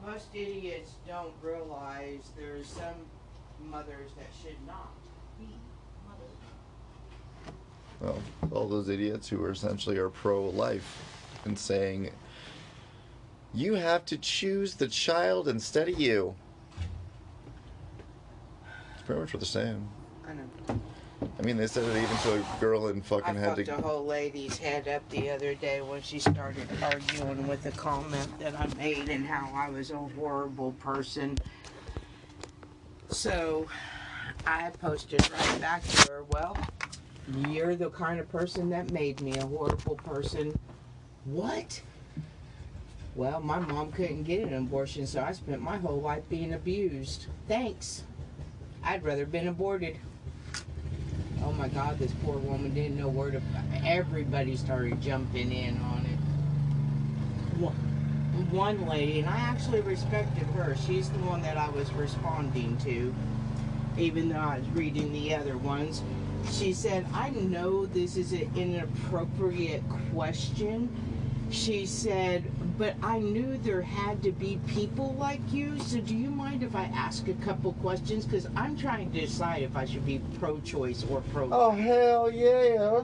Most idiots don't realize there's some mothers that should not be mothers. Well, all those idiots who are essentially are pro-life and saying, you have to choose the child instead of you. It's pretty much what they're saying. I know. I mean, they said it even to a girl in fucking I fucked a whole lady's head up the other day when she started arguing with a comment that I made and how I was a horrible person. So I posted right back to her, well, you're the kind of person that made me a horrible person. What? Well, my mom couldn't get an abortion, so I spent my whole life being abused. Thanks. I'd rather been aborted. Oh my God, this poor woman didn't know where to... Everybody started jumping in on it. One lady, and I actually respected her. She's the one that I was responding to, even though I was reading the other ones. She said, I know this is an inappropriate question. She said, but I knew there had to be people like you, so do you mind if I ask a couple questions? Because I'm trying to decide if I should be pro-choice or pro-life. Oh, hell yeah.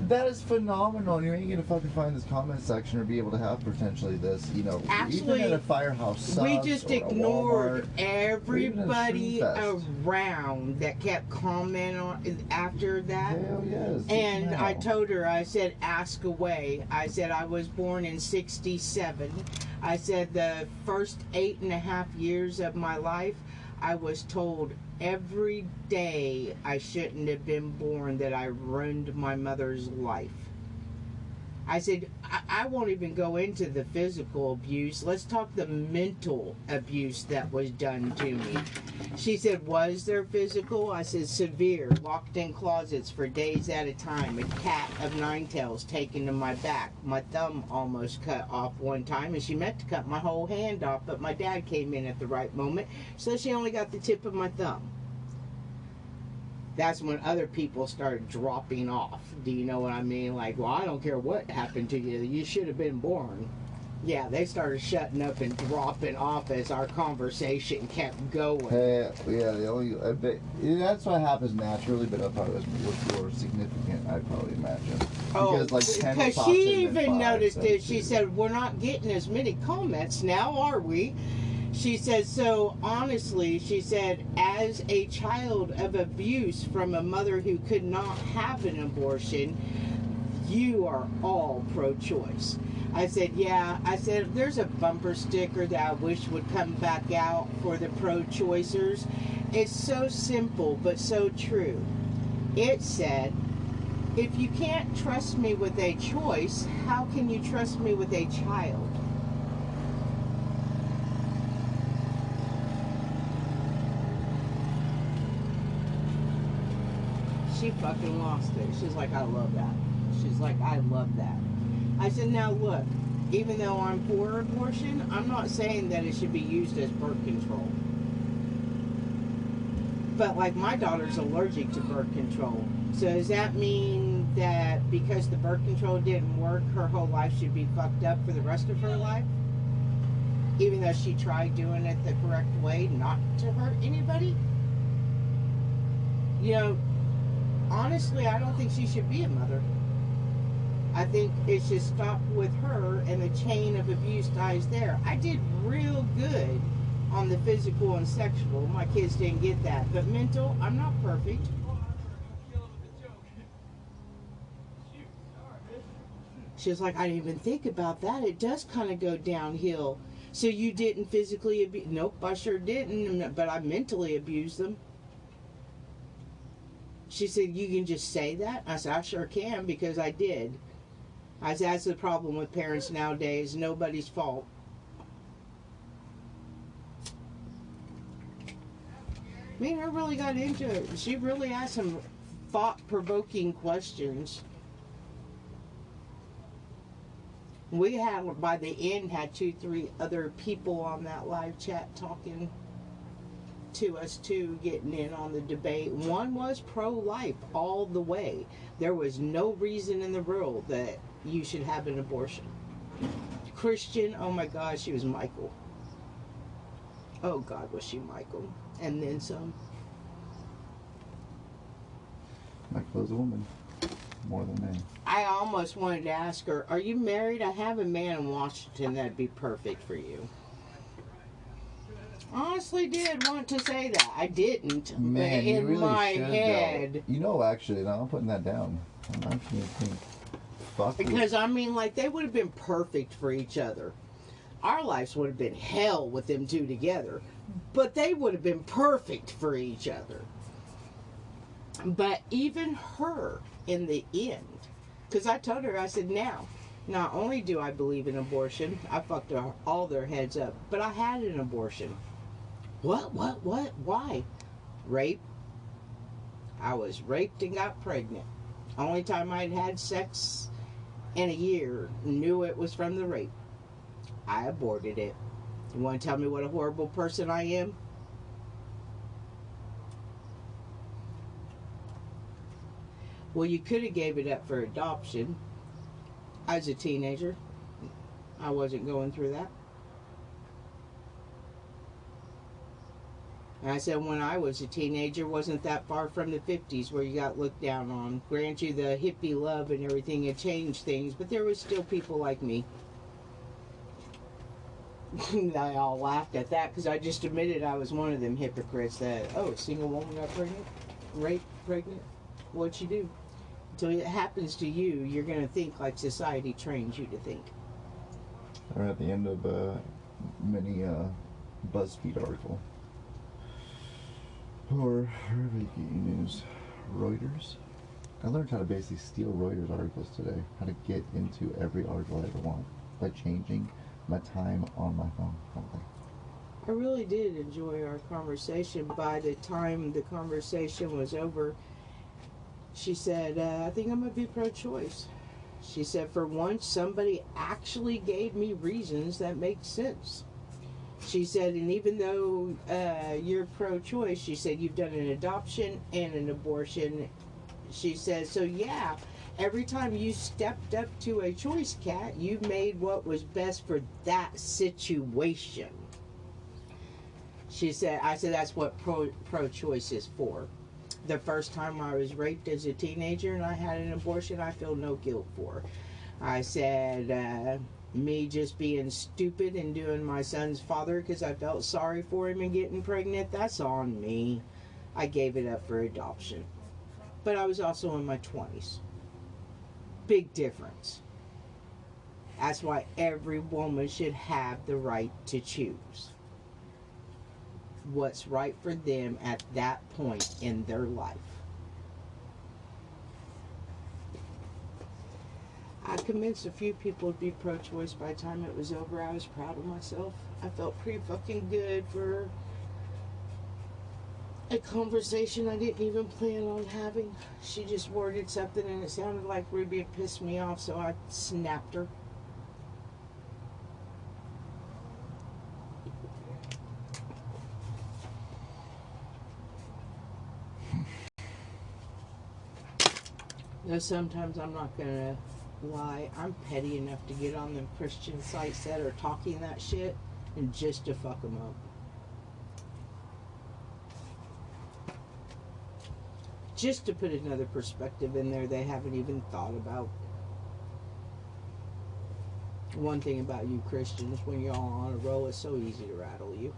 That is phenomenal. You ain't gonna fucking find this comment section or be able to have potentially this, you know, actually, even at a firehouse subs we just ignored everybody around that kept commenting on after that. Hell yes. And I told her, I said, ask away. I said, I was born in 67. I said, the first 8.5 years of my life, I was told every day I shouldn't have been born, that I ruined my mother's life. I said, I won't even go into the physical abuse. Let's talk the mental abuse that was done to me. She said, was there physical? I said, severe. Locked in closets for days at a time. A cat of 9 tails taken to my back. My thumb almost cut off one time, and she meant to cut my whole hand off, but my dad came in at the right moment, so she only got the tip of my thumb. That's when other people started dropping off. Do you know what I mean? Like, well, I don't care what happened to you. You should have been born. Yeah, they started shutting up and dropping off as our conversation kept going. Hey, yeah, that's what happens naturally, but I thought it was more significant, I'd probably imagine. Because, like, 10 because she even noticed it. She said, we're not getting as many comments now, are we? She said, so honestly, she said, as a child of abuse from a mother who could not have an abortion, you are all pro-choice. I said, yeah. I said, there's a bumper sticker that I wish would come back out for the pro-choicers. It's so simple, but so true. It said, if you can't trust me with a choice, how can you trust me with a child? She fucking lost it. She's like, I love that. She's like, I love that. I said, now look, even though I'm for abortion, I'm not saying that it should be used as birth control. But like, my daughter's allergic to birth control. So does that mean that because the birth control didn't work, her whole life should be fucked up for the rest of her life? Even though she tried doing it the correct way, not to hurt anybody? You know, honestly, I don't think she should be a mother. I think it should stop with her, and the chain of abuse dies there. I did real good on the physical and sexual. My kids didn't get that. But mental, I'm not perfect. She was like, I didn't even think about that. It does kind of go downhill. So you didn't physically abuse? Nope, I sure didn't, but I mentally abused them. She said, you can just say that? I said, I sure can, because I did. I said, that's the problem with parents nowadays. Nobody's fault. I mean, I really got into it. She really asked some thought-provoking questions. We had, by the end, had 2-3 other people on that live chat talking to us too, getting in on the debate. One was pro-life all the way. There was no reason in the world that you should have an abortion. Christian, oh my God, she was Michael. Oh God, was she Michael? And then some. Michael is a woman. More than me. I almost wanted to ask her, are you married? I have a man in Washington that'd be perfect for you. Honestly did want to say that. I didn't. Man, but you in really my should, head. though. You know, actually, now I'm putting that down. I'm actually going to think. Fuck. Because, I mean, like, they would have been perfect for each other. Our lives would have been hell with them two together. But they would have been perfect for each other. But even her, in the end, because I told her, I said, now, not only do I believe in abortion, I fucked all their heads up, but I had an abortion. What? Why? Rape. I was raped and got pregnant. Only time I'd had sex in a year, knew it was from the rape. I aborted it. You want to tell me what a horrible person I am? Well, you could have gave it up for adoption. I was a teenager. I wasn't going through that. And I said when I was a teenager, wasn't that far from the 50s where you got looked down on. Grant you the hippie love and everything had changed things, but there was still people like me. I all laughed at that because I just admitted I was one of them hypocrites that, oh, a single woman got pregnant? Raped, pregnant? What'd she do? Until it happens to you, you're going to think like society trains you to think. Or at the end of many BuzzFeed article. Or wherever you get your news. Reuters. I learned how to basically steal Reuters articles today. How to get into every article I ever want. By changing my time on my phone. I really did enjoy our conversation. By the time the conversation was over, she said, I think I'm going to be pro-choice. She said, for once, somebody actually gave me reasons that make sense. She said, and even though you're pro-choice, she said, you've done an adoption and an abortion. She said, so yeah, every time you stepped up to a choice, Kat, you made what was best for that situation. She said, I said, that's what pro-choice is for. The first time I was raped as a teenager and I had an abortion, I feel no guilt for. I said, me just being stupid and doing my son's father because I felt sorry for him and getting pregnant, that's on me. I gave it up for adoption. But I was also in my 20s. Big difference. That's why every woman should have the right to choose what's right for them at that point in their life. I convinced a few people to be pro-choice. By the time it was over, I was proud of myself. I felt pretty fucking good for a conversation I didn't even plan on having. She just worded something and it sounded like Ruby had pissed me off, so I snapped her. Now, sometimes I'm not gonna lie. I'm petty enough to get on them Christian sites that are talking that shit and just to fuck them up. Just to put another perspective in there they haven't even thought about. One thing about you Christians, when you're all on a roll, it's so easy to rattle you.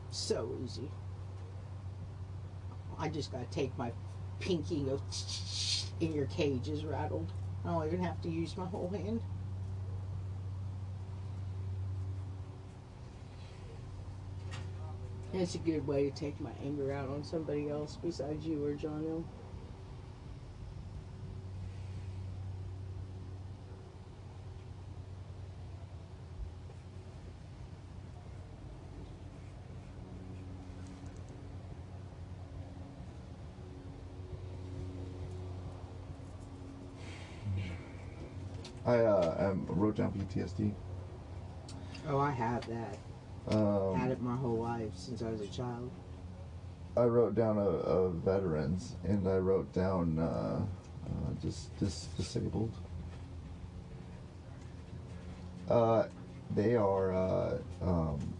So easy. I just gotta take my pinky and go and your cage is rattled. I don't even have to use my whole hand. And it's a good way to take my anger out on somebody else besides you or John L. I wrote down PTSD. Oh, I have that. Had it my whole life since I was a child. I wrote down a veterans, and I wrote down just disabled. they are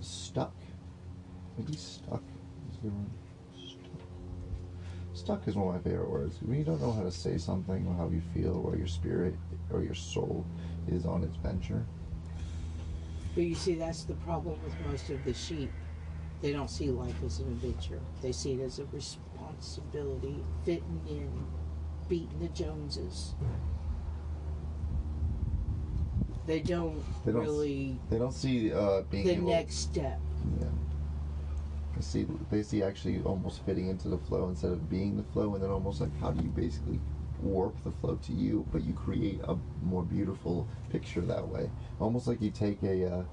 stuck. Maybe stuck is the word. Stuck is one of my favorite words. When you don't know how to say something or how you feel or your spirit or your soul is on its venture. But you see, that's the problem with most of the sheep. They don't see life as an adventure. They see it as a responsibility, fitting in, beating the Joneses. They don't really. They don't see being the able, next step. Yeah. They see actually almost fitting into the flow instead of being the flow, and then almost like how do you basically warp the flow to you, but you create a more beautiful picture that way. Almost like you take a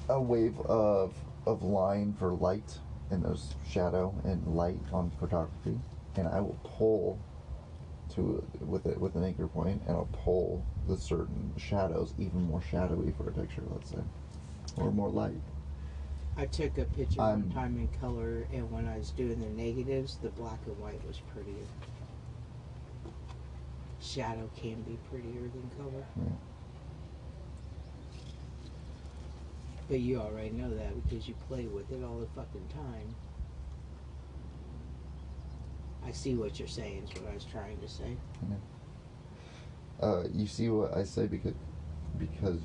wave of line for light, and there's shadow and light on photography, and I will pull to with an anchor point, and I'll pull the certain shadows even more shadowy for a picture, let's say, or more light. I took a picture one time in color, and when I was doing the negatives, the black and white was prettier. Shadow can be prettier than color. Yeah. But you already know that because you play with it all the fucking time. I see what you're saying is what I was trying to say. Yeah. You see what I say because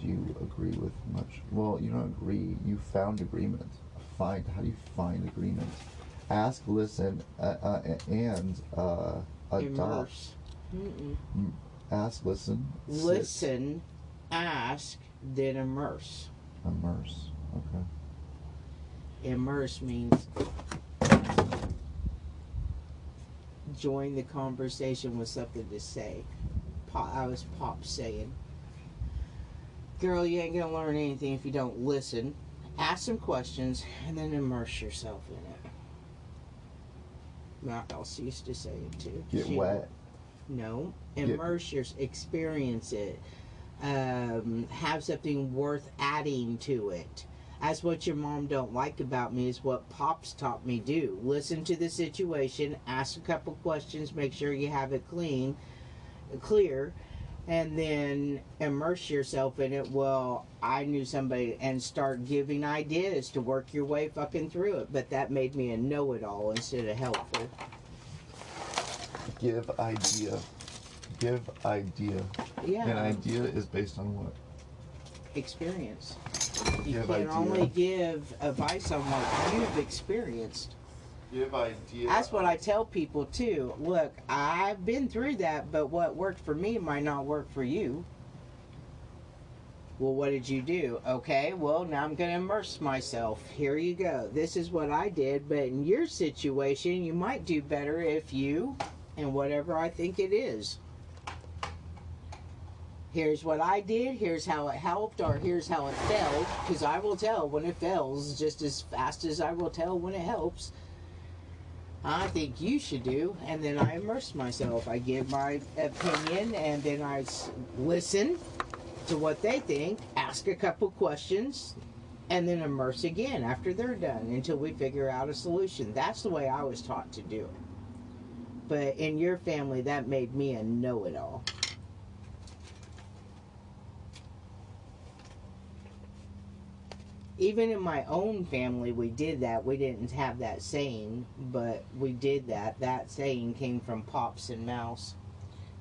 you agree with much. Well, you don't agree. You found agreement. How do you find agreement? Ask, listen, and adopt. Immerse. Ask, listen. Listen, ask, then immerse. Immerse. Okay. Immerse means join the conversation with something to say. I was Pop saying, girl, you ain't gonna learn anything if you don't listen. Ask some questions and then immerse yourself in it. Mount Else used to say it too. Get wet. No, immerse experience it. Have something worth adding to it. That's what your mom don't like about me is what Pops taught me do. Listen to the situation, ask a couple questions, make sure you have it clear, and then immerse yourself in it. Well, I knew somebody, and start giving ideas to work your way fucking through it. But that made me a know-it-all instead of helpful. Give idea. Yeah. An idea is based on what? Experience. You Give can idea. only give advice on what you've experienced. Give idea. That's what I tell people too. Look, I've been through that, but what worked for me might not work for you. Well, what did you do? Okay, well, now I'm going to immerse myself. Here you go. This is what I did, but in your situation, you might do better if you, and whatever I think it is. Here's what I did, here's how it helped, or here's how it failed, because I will tell when it fails just as fast as I will tell when it helps. I think you should do, and then I immerse myself. I give my opinion, and then I listen to what they think, ask a couple questions, and then immerse again after they're done until we figure out a solution. That's the way I was taught to do it. But in your family, that made me a know-it-all. Even in my own family, we did that. We didn't have that saying, but we did that. That saying came from Pops and Mouse.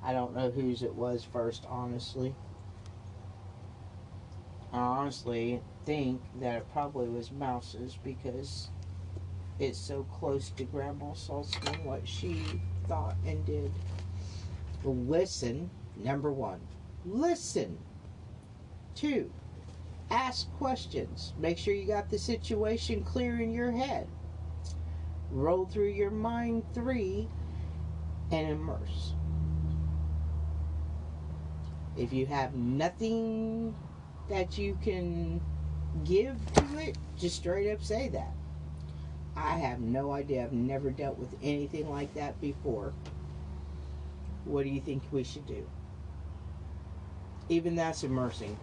I don't know whose it was first, honestly. I honestly think that it probably was Mouse's because it's so close to Grandma Saltzman, what she thought and did. Listen, number one. Listen. 2. Ask questions. Make sure you got the situation clear in your head. Roll through your mind. 3. And immerse. If you have nothing that you can give to it, just straight up say that. I have no idea. I've never dealt with anything like that before. What do you think we should do? Even that's immersing.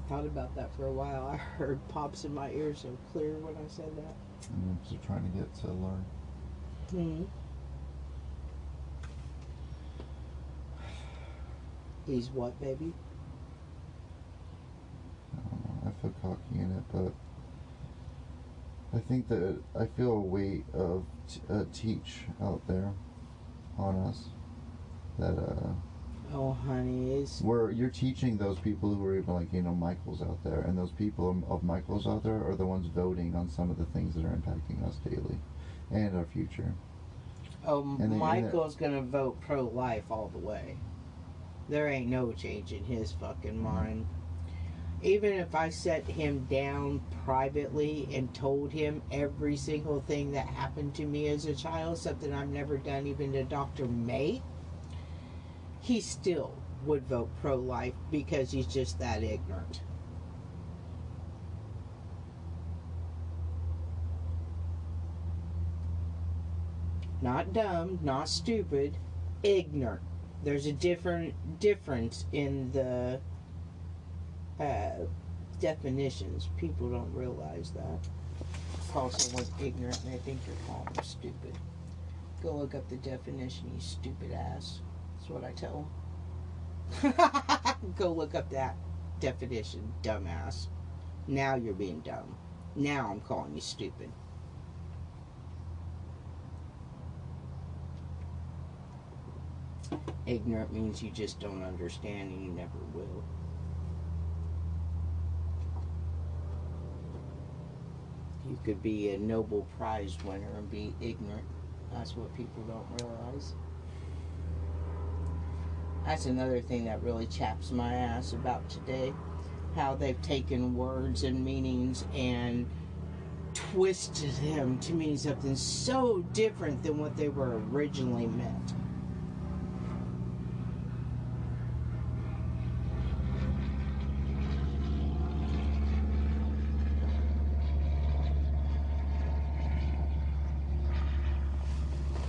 thought about that for a while. I heard pops in my ears so clear when I said that. I'm just trying to get to learn. Hmm. He's what, baby? I don't know. I feel cocky in it, but I think that I feel a weight of teach out there on us that Oh, honey, is where you're teaching those people who are even like, you know, Michael's out there, and those people of Michael's out there are the ones voting on some of the things that are impacting us daily and our future. oh, And Michael's gonna vote pro-life all the way. There ain't no change in his fucking mind. Even if I set him down privately and told him every single thing that happened to me as a child, something I've never done even to Dr. May, he still would vote pro-life because he's just that ignorant. Not dumb, not stupid, ignorant. There's a difference in the definitions. People don't realize that. Call someone ignorant and they think you're calling them stupid. Go look up the definition, you stupid ass. That's what I tell them. Go look up that definition, dumbass. Now you're being dumb. Now I'm calling you stupid. Ignorant means you just don't understand and you never will. You could be a Nobel Prize winner and be ignorant. That's what people don't realize. That's another thing that really chaps my ass about today. How they've taken words and meanings and twisted them to mean something so different than what they were originally meant.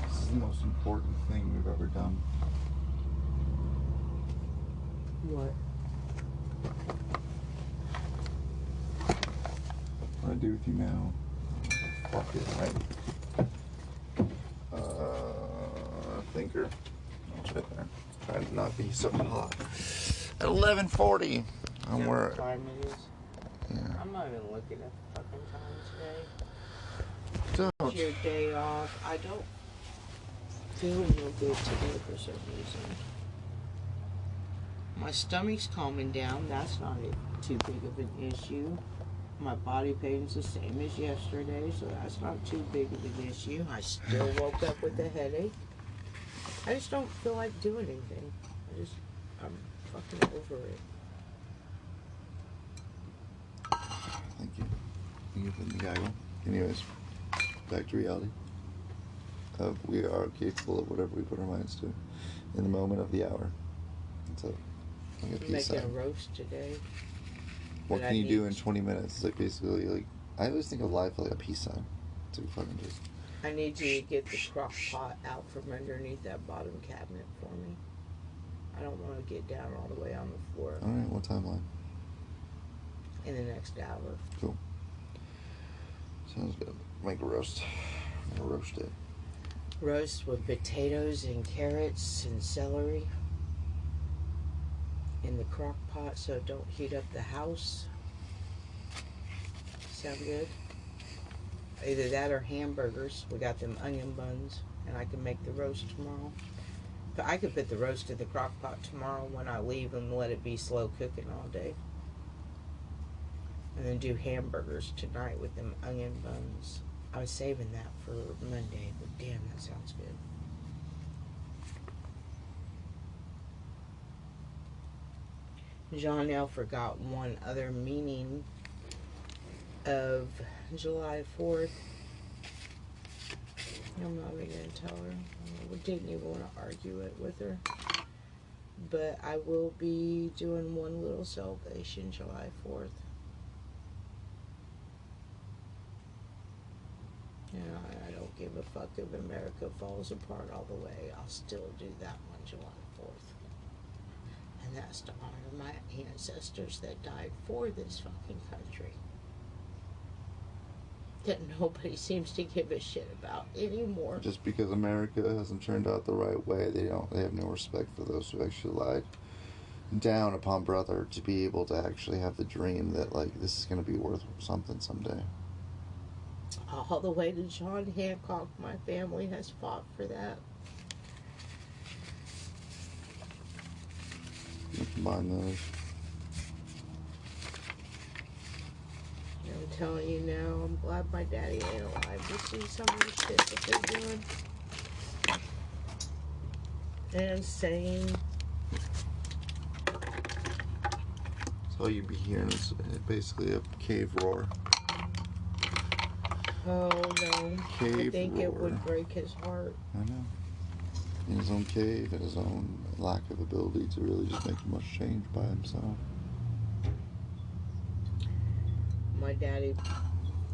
this is the most important thing we've ever done. What? What I do with you now? Fuck it, right? Thinker. It's right there. Trying to not be so hot. At 11:40. I'm Is that where. what time it is? Yeah. I'm not even looking at the fucking time today. Don't. It's your day off. I don't feel real good today for some reason. My stomach's calming down. That's not too big of an issue. My body pain's the same as yesterday, so that's not too big of an issue. I still woke up with a headache. I just don't feel like doing anything. I'm fucking over it. Thank you. Thank you for the gaggle. Anyways, back to reality. We are capable of whatever we put our minds to in the moment of the hour. So, like a I'm peace making a sign. roast today. What but can I you do need in 20 minutes? It's like basically like I always think of life like a peace sign. To fucking just. I need you to get the crock pot out from underneath that bottom cabinet for me. I don't want to get down all the way on the floor All right, what timeline? in the next hour. Cool. Sounds good. Make a roast. I'm gonna roast it. Roast with potatoes and carrots and celery in the crock pot so it don't heat up the house. Sound good? Either that or hamburgers. We got them onion buns, and I can make the roast tomorrow. But I could put the roast in the crock pot tomorrow when I leave and let it be slow cooking all day. And then do hamburgers tonight with them onion buns. I was saving that for Monday, but damn, that sounds good. Jeanelle forgot one other meaning of July 4th. I'm not even going to tell her. We didn't even want to argue it with her. But I will be doing one little celebration July 4th. You know, I don't give a fuck if America falls apart all the way. I'll still do that one July 4th. And that's to honor my ancestors that died for this fucking country. That nobody seems to give a shit about anymore. Just because America hasn't turned out the right way, they have no respect for those who actually lied down upon brother to be able to actually have the dream that, like, this is going to be worth something someday. All the way to John Hancock, my family has fought for that. Combine those. I'm telling you now, I'm glad my daddy ain't alive to see some of the shit that they're doing. And insane. So all you'd be hearing is basically a cave roar. Oh no. Cave I think roar. it would break his heart. I know. In his own cave and his own lack of ability to really just make much change by himself. My daddy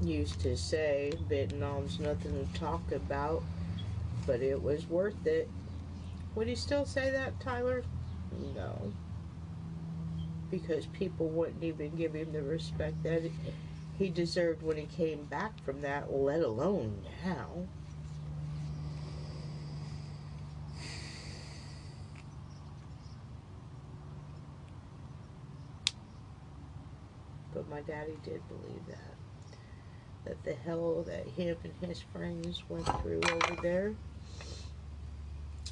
used to say Vietnam's nothing to talk about, but it was worth it. Would he still say that, Tyler? No. Because people wouldn't even give him the respect that he deserved when he came back from that, let alone now. But my daddy did believe that the hell that him and his friends went through over there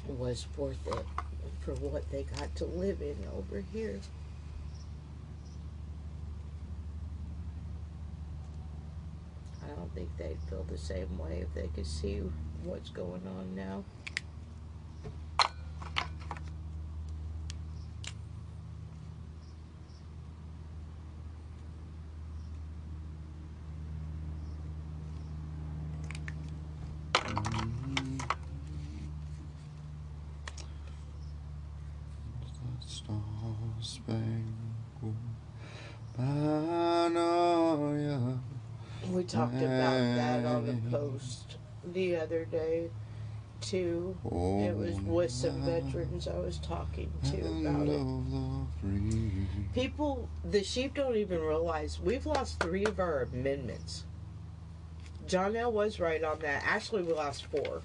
was worth it for what they got to live in over here. I don't think they'd feel the same way if they could see what's going on now. We talked about that on the post the other day too. It was with some veterans I was talking to about it. People, the sheep don't even realize we've lost 3 of our amendments. John L. was right on that. Actually, we lost 4,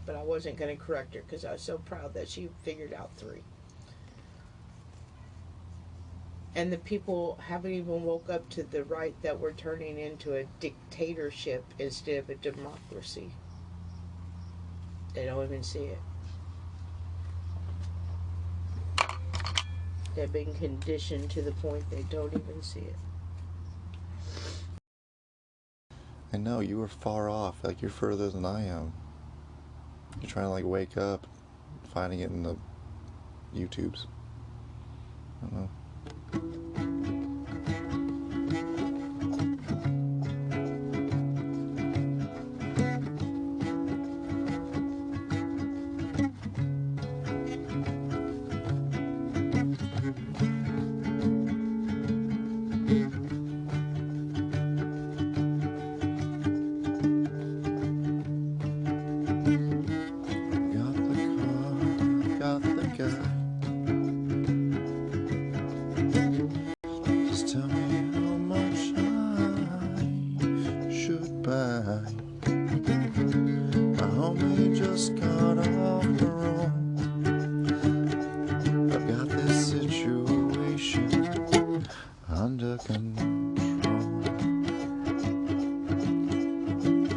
but I wasn't going to correct her because I was so proud that she figured out 3. And the people haven't even woke up to the right that we're turning into a dictatorship instead of a democracy. They don't even see it. They've been conditioned to the point they don't even see it. I know, you were far off. Like, you're further than I am. You're trying to, like, wake up, finding it in the YouTubes. I don't know.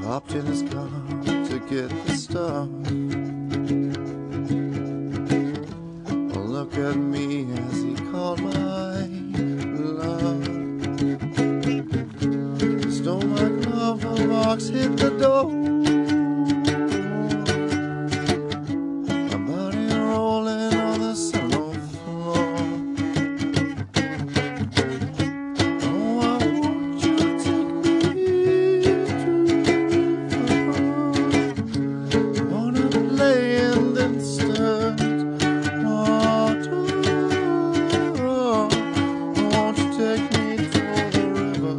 Hopped in his car to get the stuff. Well, look at me as he called my love. Stole my glove, a box hit the door. My body rolling on the salon floor. Oh, I want you to take me to wanna play in the instant water. Won't you take me to the river?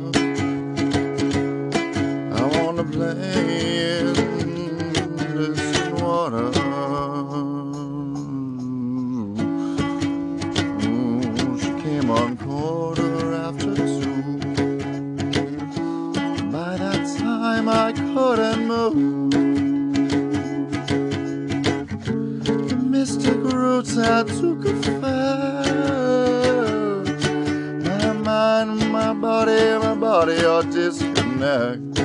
I wanna play The mystic roots I took effect. My mind, my body are disconnect.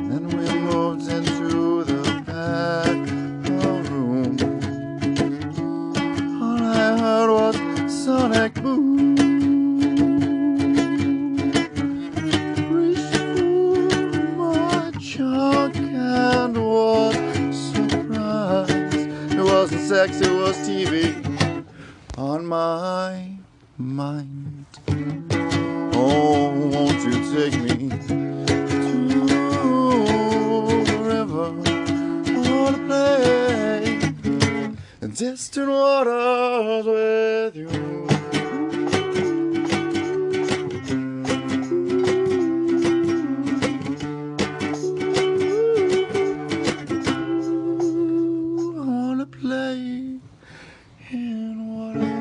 Then we moved into the back room. All I heard was sonic boom. Reached for my junk and was surprised. It wasn't sex, it was TV on my mind. Oh, won't you take me to the river? I wanna play in distant waters with you. I wanna play in water.